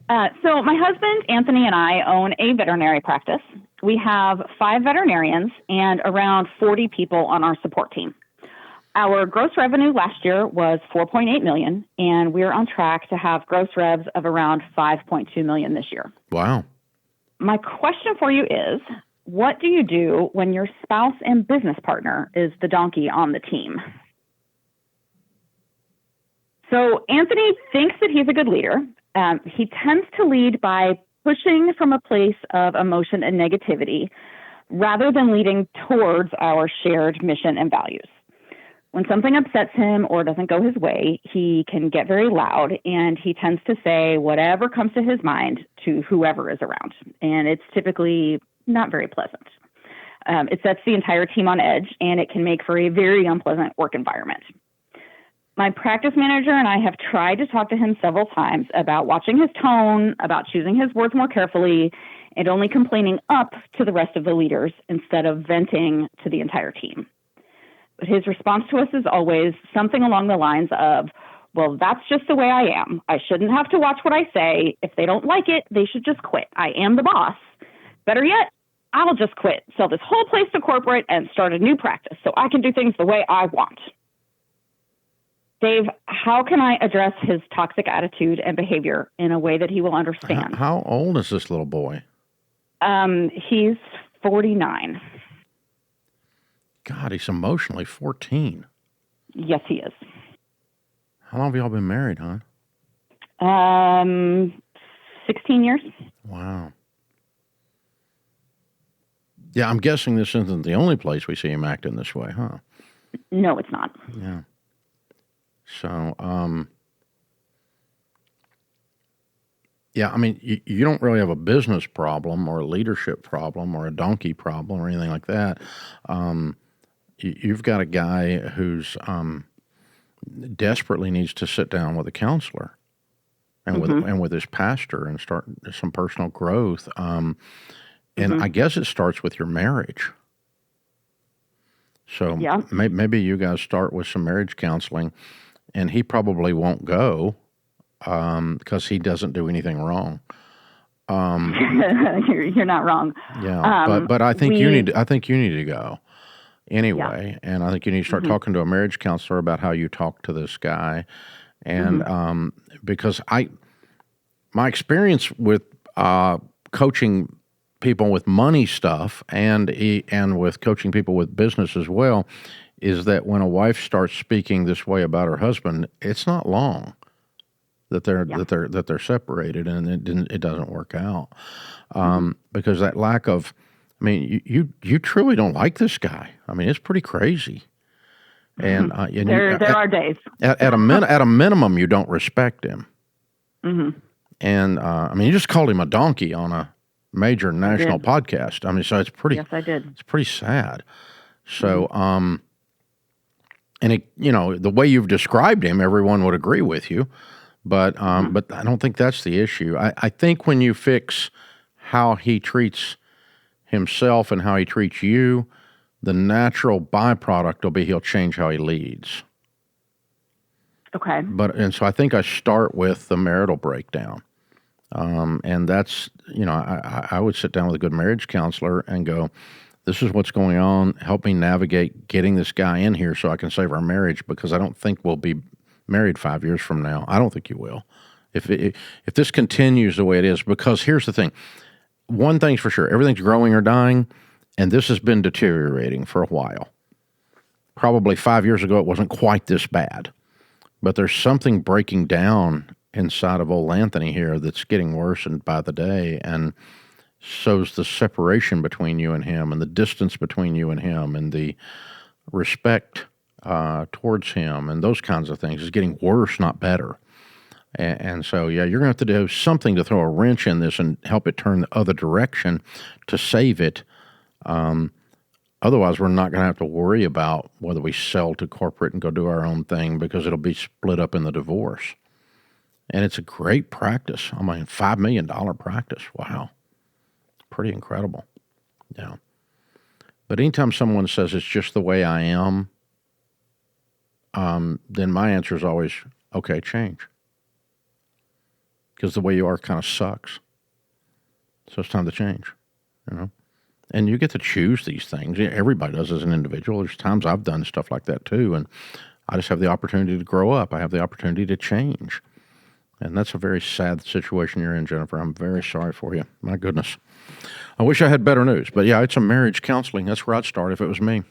So my husband, Anthony, and I own a veterinary practice. We have 5 veterinarians and around 40 people on our support team. Our gross revenue last year was $4.8 million, and we're on track to have gross revs of around $5.2 million this year. Wow. My question for you is, what do you do when your spouse and business partner is the donkey on the team? So Anthony thinks that he's a good leader. He tends to lead by pushing from a place of emotion and negativity rather than leading towards our shared mission and values. When something upsets him or doesn't go his way, he can get very loud, and he tends to say whatever comes to his mind to whoever is around. And it's typically not very pleasant. It sets the entire team on edge, and it can make for a very unpleasant work environment. My practice manager and I have tried to talk to him several times about watching his tone, about choosing his words more carefully, and only complaining up to the rest of the leaders instead of venting to the entire team. But his response to us is always something along the lines of, well, that's just the way I am. I shouldn't have to watch what I say. If they don't like it, they should just quit. I am the boss. Better yet, I'll just quit, sell this whole place to corporate, and start a new practice so I can do things the way I want. Dave, how can I address his toxic attitude and behavior in a way that he will understand? How old is this little boy? He's 49. God, he's emotionally 14. Yes, he is. How long have y'all been married, hon? 16 years. Wow. Yeah, I'm guessing this isn't the only place we see him acting this way, huh? No, it's not. Yeah. So, yeah, I mean, you don't really have a business problem or a leadership problem or a donkey problem or anything like that. You've got a guy who's desperately needs to sit down with a counselor and with his pastor and start some personal growth. And I guess it starts with your marriage. So maybe you guys start with some marriage counseling, and he probably won't go because he doesn't do anything wrong. You're not wrong. Yeah, but I think you need to go anyway, and I think you need to start talking to a marriage counselor about how you talk to this guy, and because my experience with coaching people with money stuff and with coaching people with business as well is that when a wife starts speaking this way about her husband, it's not long that they're separated, and it doesn't work out because that lack of, I mean, you truly don't like this guy. I mean, it's pretty crazy, and there are days at a minimum you don't respect him, and I mean, you just called him a donkey on a major national podcast. I mean, so it's pretty. Yes, I did. It's pretty sad. So, and it, the way you've described him, everyone would agree with you. But but I don't think that's the issue. I think when you fix how he treats himself and how he treats you, the natural byproduct will be he'll change how he leads. Okay. And so I think I start with the marital breakdown. And that's, I would sit down with a good marriage counselor and go, this is what's going on. Help me navigate getting this guy in here so I can save our marriage, because I don't think we'll be married 5 years from now. I don't think you will. If this continues the way it is, because here's the thing. One thing's for sure, everything's growing or dying, and this has been deteriorating for a while. Probably 5 years ago, it wasn't quite this bad, but there's something breaking down inside of old Anthony here that's getting worse and by the day, and so's the separation between you and him, and the distance between you and him, and the respect towards him, and those kinds of things is getting worse, not better. And so, yeah, you're going to have to do something to throw a wrench in this and help it turn the other direction to save it. Otherwise, we're not going to have to worry about whether we sell to corporate and go do our own thing, because it'll be split up in the divorce. And it's a great practice. I mean, $5 million practice. Wow. Pretty incredible. Yeah. But anytime someone says it's just the way I am, then my answer is always, okay, change. because the way you are kind of sucks. So it's time to change, you know. And you get to choose these things. Everybody does as an individual. There's times I've done stuff like that too, and I just have the opportunity to grow up. I have the opportunity to change. And that's a very sad situation you're in, Jennifer. I'm very sorry for you. My goodness. I wish I had better news. But yeah, it's a marriage counseling. That's where I'd start if it was me.